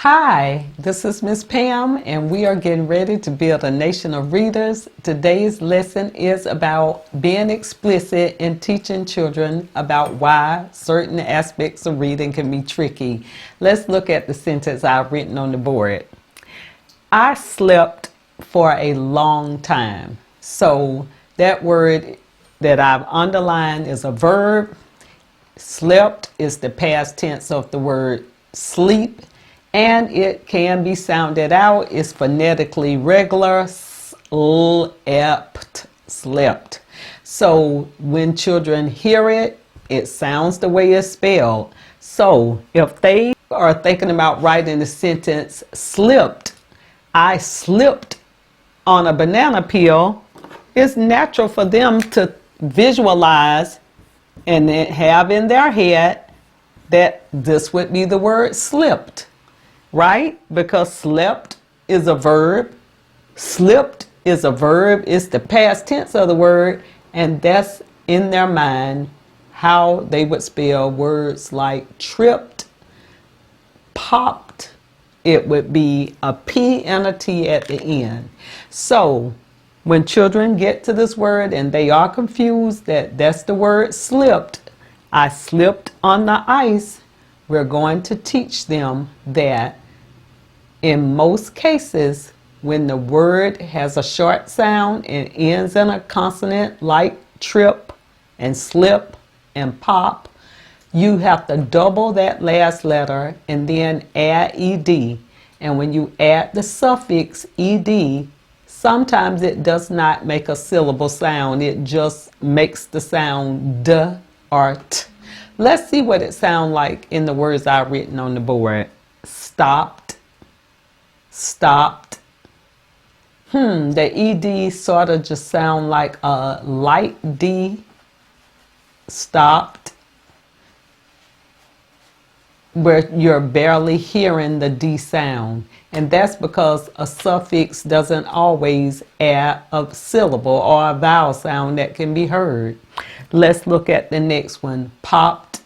Hi, this is Miss Pam, and we are getting ready to build a nation of readers. Today's lesson is about being explicit in teaching children about why certain aspects of reading can be tricky. Let's look at the sentence I've written on the board. I slept for a long time. So that word that I've underlined is a verb. Slept is the past tense of the word sleep. And it can be sounded out. It's phonetically regular. Slept. So when children hear it, it sounds the way it's spelled. So if they are thinking about writing the sentence slipped, I slipped on a banana peel, it's natural for them to visualize and have in their head that this would be the word slipped. Right? Because slept is a verb. Slipped is a verb. It's the past tense of the word. And that's in their mind how they would spell words like tripped, popped. It would be a P and a T at the end. So when children get to this word and they are confused that that's the word slipped, I slipped on the ice, we're going to teach them that in most cases, when the word has a short sound and ends in a consonant like trip and slip and pop, you have to double that last letter and then add ed. And when you add the suffix ed, sometimes it does not make a syllable sound. It just makes the sound d or t. Let's see what it sounds like in the words I've written on the board. Stopped. Stopped. The ed sort of just sound like a light D. Stopped. Where you're barely hearing the D sound. And that's because a suffix doesn't always add a syllable or a vowel sound that can be heard. Let's look at the next one. Popped.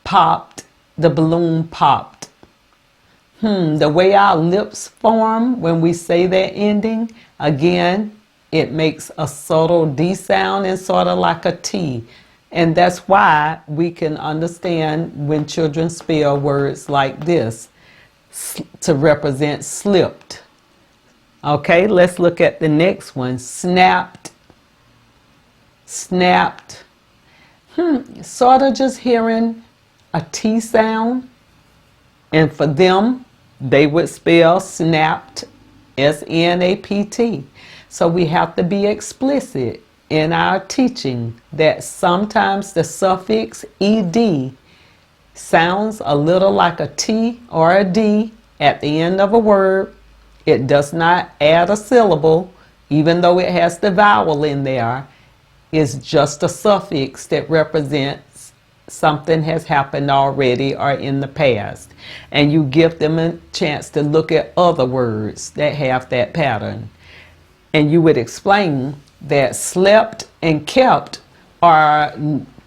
Popped. The balloon popped. The way our lips form when we say that ending, again, it makes a subtle D sound and sort of like a T. And that's why we can understand when children spell words like this to represent slipped. Okay, let's look at the next one. Snapped. Snapped. Sort of just hearing a T sound. And for them, they would spell snapped, S-N-A-P-T. So we have to be explicit in our teaching that sometimes the suffix ed sounds a little like a T or a D at the end of a word. It does not add a syllable, even though it has the vowel in there. It's just a suffix that represents something has happened already or in the past. And you give them a chance to look at other words that have that pattern. And you would explain that slept and kept are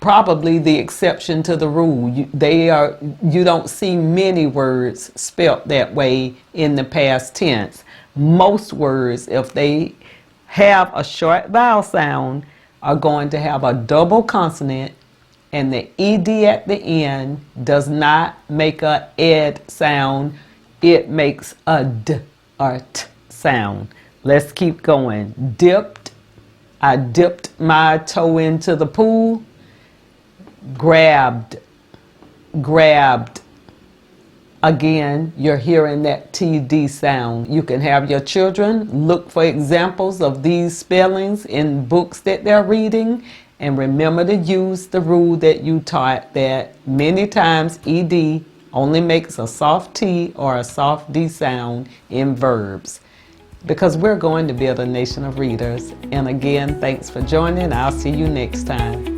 probably the exception to the rule. You don't see many words spelt that way in the past tense. Most words, if they have a short vowel sound, are going to have a double consonant, and the ed at the end does not make a ed sound. It makes a d or t sound. Let's keep going. Dipped. I dipped my toe into the pool. Grabbed. Grabbed. Again, you're hearing that TD sound. You can have your children look for examples of these spellings in books that they're reading. And remember to use the rule that you taught, that many times ed only makes a soft T or a soft D sound in verbs. Because we're going to build a nation of readers. And again, thanks for joining. I'll see you next time.